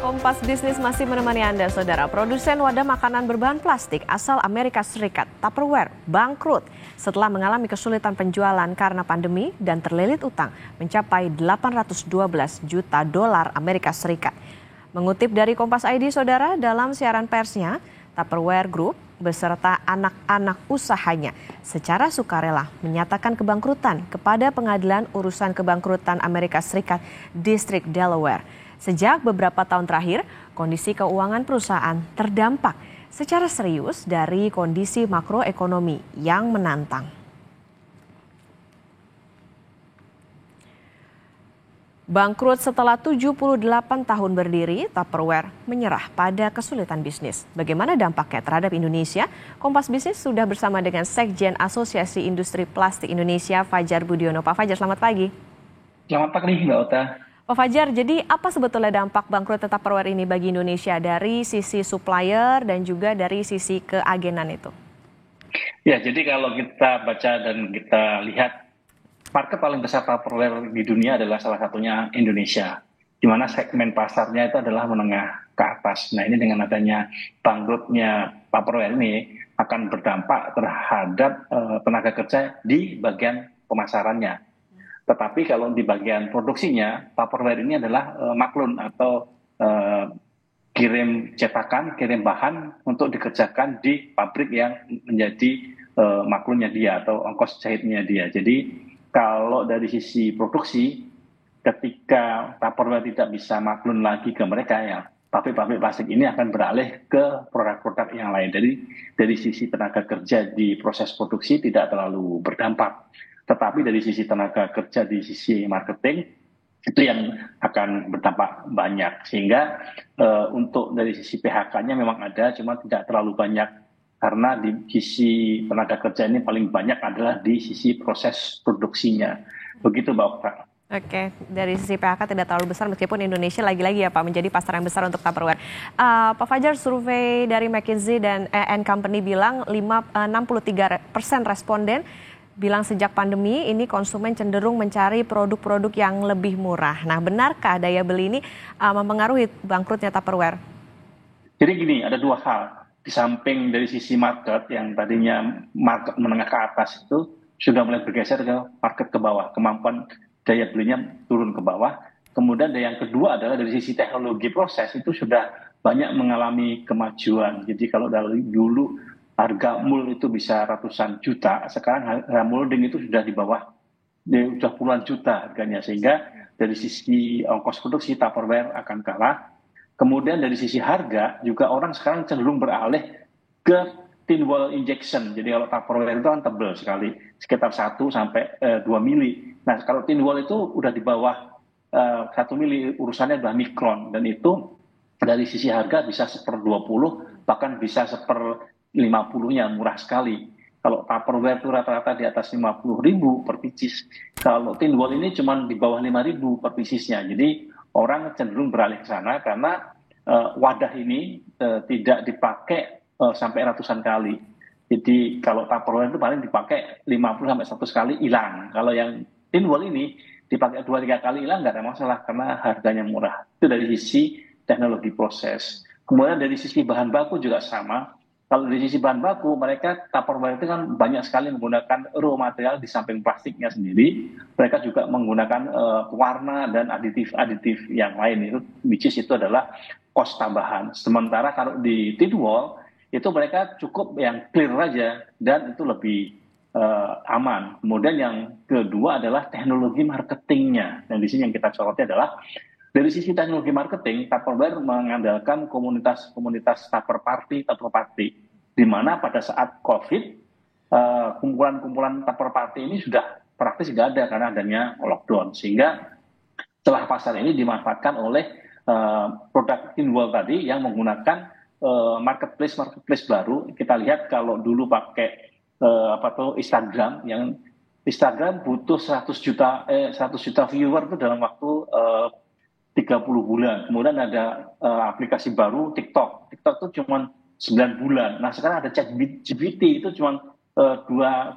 Kompas Bisnis masih menemani Anda, Saudara. Produsen wadah makanan berbahan plastik asal Amerika Serikat, Tupperware, bangkrut setelah mengalami kesulitan penjualan karena pandemi dan terlilit utang mencapai 812 juta dolar Amerika Serikat. Mengutip dari Kompas ID, Saudara, dalam siaran persnya, Tupperware Group beserta anak-anak usahanya secara sukarela menyatakan kebangkrutan kepada Pengadilan Urusan Kebangkrutan Amerika Serikat Distrik Delaware. Sejak beberapa tahun terakhir, kondisi keuangan perusahaan terdampak secara serius dari kondisi makroekonomi yang menantang. Bangkrut setelah 78 tahun berdiri, Tupperware menyerah pada kesulitan bisnis. Bagaimana dampaknya terhadap Indonesia? Kompas Bisnis sudah bersama dengan Sekjen Asosiasi Industri Plastik Indonesia, Fajar Budiono. Pak Fajar, selamat pagi. Selamat pagi, Mbak Ota. Pak Fajar, jadi apa sebetulnya dampak bangkrut Tupperware ini bagi Indonesia dari sisi supplier dan juga dari sisi keagenan itu? Ya, jadi kalau kita baca dan kita lihat, market paling besar Tupperware di dunia adalah salah satunya Indonesia, di mana segmen pasarnya itu adalah menengah ke atas. Nah, ini dengan adanya bangkrutnya Tupperware ini akan berdampak terhadap tenaga kerja di bagian pemasarannya. Tetapi kalau di bagian produksinya, Tupperware ini adalah maklun atau kirim cetakan, kirim bahan untuk dikerjakan di pabrik yang menjadi maklunnya dia atau ongkos jahitnya dia. Jadi kalau dari sisi produksi, ketika Tupperware tidak bisa maklun lagi ke mereka, ya pabrik-pabrik plastik ini akan beralih ke produk-produk yang lain. Dari sisi tenaga kerja di proses produksi tidak terlalu berdampak. Tetapi dari sisi tenaga kerja di sisi marketing itu yang akan berdampak banyak. Sehingga untuk dari sisi PHK-nya memang ada, cuma tidak terlalu banyak. Karena di sisi tenaga kerja ini paling banyak adalah di sisi proses produksinya. Begitu Mbak Okta. Oke, dari sisi PHK tidak terlalu besar meskipun Indonesia lagi-lagi ya Pak menjadi pasar yang besar untuk Tupperware. Pak Fajar, survei dari McKinsey dan Company bilang 63% responden bilang sejak pandemi ini konsumen cenderung mencari produk-produk yang lebih murah. Nah, benarkah daya beli ini mempengaruhi bangkrutnya Tupperware? Jadi gini, ada dua hal. Di samping dari sisi market yang tadinya market menengah ke atas itu sudah mulai bergeser ke market ke bawah. Kemampuan daya belinya turun ke bawah. Kemudian yang kedua adalah dari sisi teknologi proses itu sudah banyak mengalami kemajuan. Jadi kalau dari dulu harga mold itu bisa ratusan juta, sekarang harga molding itu sudah di bawah, sudah puluhan juta harganya, sehingga dari sisi ongkos produksi Tupperware akan kalah. Kemudian dari sisi harga juga orang sekarang cenderung beralih ke thin wall injection. Jadi kalau Tupperware itu kan tebal sekali, sekitar 1 sampai 2 mili. Nah kalau thin wall itu udah di bawah 1 mili, urusannya adalah mikron, dan itu dari sisi harga bisa 1/20, bahkan bisa 1/50-nya, murah sekali. Kalau Tupperware itu rata-rata di atas 50.000 per pieces. Kalau thin wall ini cuma di bawah 5.000 per piecesnya. Jadi orang cenderung beralih ke sana karena wadah ini tidak dipakai sampai ratusan kali. Jadi kalau Tupperware itu paling dipakai 50 sampai 100 kali hilang. Kalau yang thin wall ini dipakai 2-3 kali hilang nggak ada masalah karena harganya murah. Itu dari sisi teknologi proses. Kemudian dari sisi bahan baku juga sama. Kalau dari sisi bahan baku, mereka Tupperware itu kan banyak sekali menggunakan raw material di samping plastiknya sendiri. Mereka juga menggunakan warna dan aditif yang lain, itu which is itu adalah cost tambahan. Sementara kalau di thin wall itu mereka cukup yang clear aja dan itu lebih aman. Kemudian yang kedua adalah teknologi marketingnya. Dan di sini yang kita soroti adalah dari sisi teknologi marketing, Tupperware mengandalkan komunitas Tupper Party, di mana pada saat COVID, kumpulan-kumpulan Tupper Party ini sudah praktis nggak ada karena adanya lockdown. Sehingga celah pasar ini dimanfaatkan oleh produk thin wall tadi yang menggunakan marketplace baru. Kita lihat kalau dulu pakai Instagram, yang Instagram butuh 100 juta viewer itu dalam waktu 30 bulan. Kemudian ada aplikasi baru TikTok. TikTok itu cuma 9 bulan. Nah sekarang ada ChatGPT itu cuma 2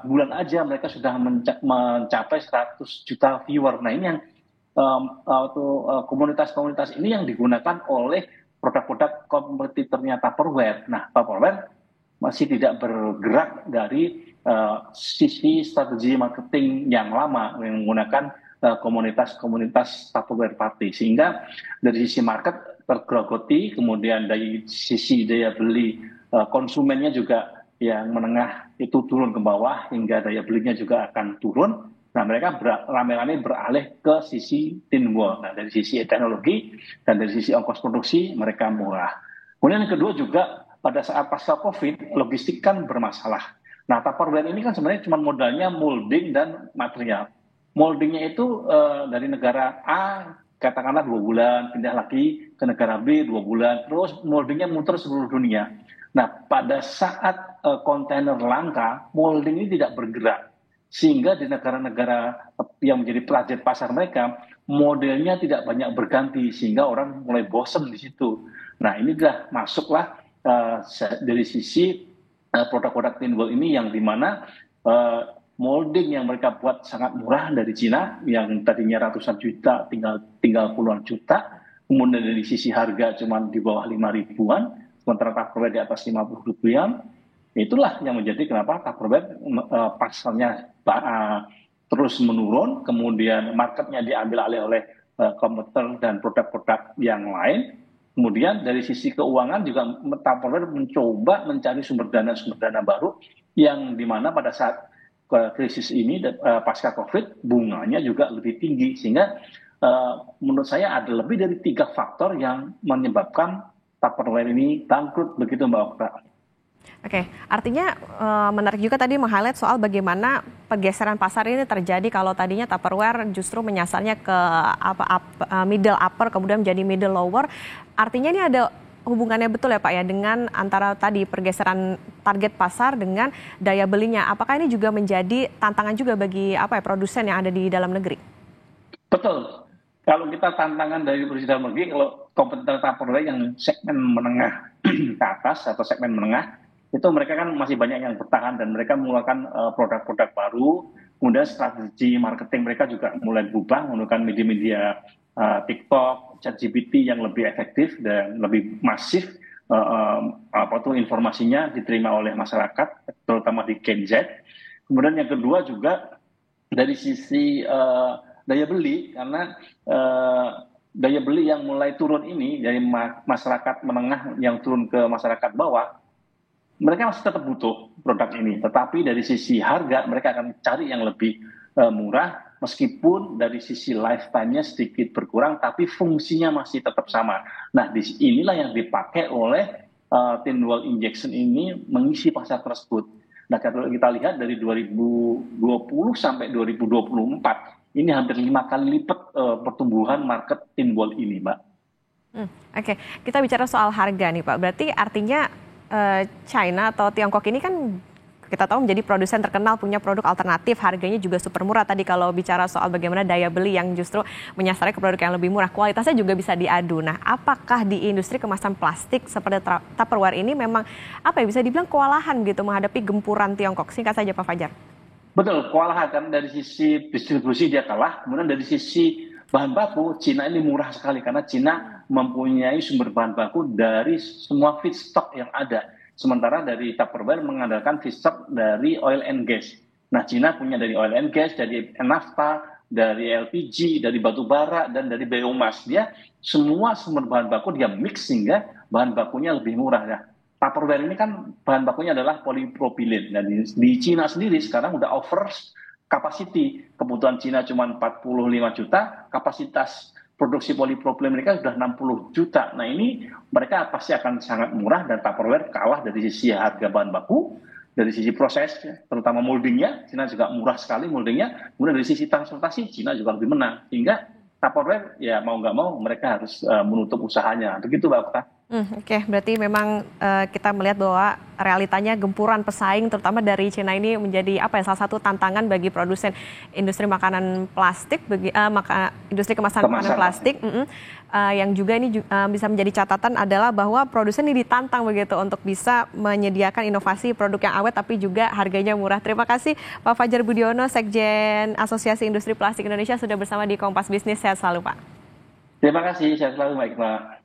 bulan aja mereka sudah mencapai 100 juta viewer. Nah ini yang komunitas-komunitas ini yang digunakan oleh produk-produk kompetitornya Tupperware. Nah, Tupperware masih tidak bergerak dari sisi strategi marketing yang lama yang menggunakan komunitas-komunitas Tupperware Party, sehingga dari sisi market tergerogoti, kemudian dari sisi daya beli konsumennya juga yang menengah itu turun ke bawah hingga daya belinya juga akan turun. Nah, mereka rame-rame beralih ke sisi tin wall. Nah, dari sisi teknologi dan dari sisi ongkos produksi mereka murah. Kemudian yang kedua juga pada saat pasca COVID, logistik kan bermasalah. Nah, Tupperware ini kan sebenarnya cuma modalnya molding dan material. Moldingnya itu dari negara A, katakanlah 2 bulan, pindah lagi ke negara B 2 bulan, terus moldingnya muter seluruh dunia. Nah, pada saat kontainer langka, molding ini tidak bergerak. Sehingga di negara-negara yang menjadi target pasar mereka, modelnya tidak banyak berganti, sehingga orang mulai bosen di situ. Nah, inilah masuklah dari sisi produk-produk tin wall ini yang dimana molding yang mereka buat sangat murah dari Cina, yang tadinya ratusan juta tinggal puluhan juta, kemudian dari sisi harga cuma di bawah 5 ribuan, sementara Tupperware di atas 50 ribuan. Itulah yang menjadi kenapa Tupperware pasarnya terus menurun, kemudian marketnya diambil alih oleh kompetitor dan produk-produk yang lain. Kemudian dari sisi keuangan juga Tupperware mencoba mencari sumber dana baru, yang dimana pada saat krisis ini pasca COVID bunganya juga lebih tinggi, sehingga menurut saya ada lebih dari 3 faktor yang menyebabkan Tupperware ini bangkrut, begitu Mbak Okta. Oke, artinya menarik juga tadi meng-highlight soal bagaimana pergeseran pasar ini terjadi kalau tadinya Tupperware justru menyasarnya ke middle upper kemudian menjadi middle lower. Artinya ini ada hubungannya betul ya Pak ya dengan antara tadi pergeseran target pasar dengan daya belinya. Apakah ini juga menjadi tantangan juga bagi produsen yang ada di dalam negeri? Betul. Kalau kita tantangan dari produsen dalam negeri, kalau kompetitor Tupperware yang segmen menengah ke atas atau segmen menengah, itu mereka kan masih banyak yang bertahan dan mereka mengeluarkan produk-produk baru. Kemudian strategi marketing mereka juga mulai berubah menggunakan media-media TikTok, ChatGPT yang lebih efektif dan lebih masif. Informasinya diterima oleh masyarakat, terutama di Gen Z. Kemudian yang kedua juga dari sisi daya beli, karena daya beli yang mulai turun ini dari masyarakat menengah yang turun ke masyarakat bawah, mereka masih tetap butuh produk ini, tetapi dari sisi harga mereka akan cari yang lebih murah, meskipun dari sisi lifetime-nya sedikit berkurang, tapi fungsinya masih tetap sama. Nah, inilah yang dipakai oleh tin wall injection ini mengisi pasar tersebut. Nah, kalau kita lihat dari 2020 sampai 2024, ini hampir 5 kali lipat pertumbuhan market tin wall ini, Mbak. Oke, kita bicara soal harga nih Pak. Berarti artinya China atau Tiongkok ini kan kita tahu menjadi produsen terkenal, punya produk alternatif, harganya juga super murah. Tadi kalau bicara soal bagaimana daya beli yang justru menyasarnya ke produk yang lebih murah, kualitasnya juga bisa diadu. Nah, apakah di industri kemasan plastik seperti Tupperware ini memang bisa dibilang kewalahan gitu menghadapi gempuran Tiongkok? Singkat saja Pak Fajar. Betul, kewalahan kan dari sisi distribusi dia kalah, kemudian dari sisi bahan baku Cina ini murah sekali karena Cina mempunyai sumber bahan baku dari semua feedstock yang ada. Sementara dari Tupperware mengandalkan feedstock dari oil and gas. Nah, Cina punya dari oil and gas, dari nafta, dari LPG, dari batu bara, dan dari biomas. Dia semua sumber bahan baku dia mix sehingga bahan bakunya lebih murah ya. Tupperware ini kan bahan bakunya adalah polipropilin. Dan di Cina sendiri sekarang udah over capacity. Kebutuhan Cina cuma 45 juta, kapasitas produksi polipropilin mereka sudah 60 juta. Nah, ini mereka pasti akan sangat murah dan Tupperware kalah dari sisi harga bahan baku, dari sisi proses, terutama moldingnya, Cina juga murah sekali moldingnya. Kemudian dari sisi transportasi, Cina juga lebih menang. Sehingga Tupperware ya mau nggak mau mereka harus menutup usahanya. Begitu Mbak Okta. Oke, berarti memang kita melihat bahwa realitanya gempuran pesaing terutama dari Cina ini menjadi salah satu tantangan bagi produsen industri makanan plastik, industri kemasan makanan plastik. Yang juga ini bisa menjadi catatan adalah bahwa produsen ini ditantang begitu untuk bisa menyediakan inovasi produk yang awet tapi juga harganya murah. Terima kasih Pak Fajar Budiono, Sekjen Asosiasi Industri Plastik Indonesia sudah bersama di Kompas Bisnis. Sehat selalu Pak. Terima kasih, sehat selalu Mbak Iqbal.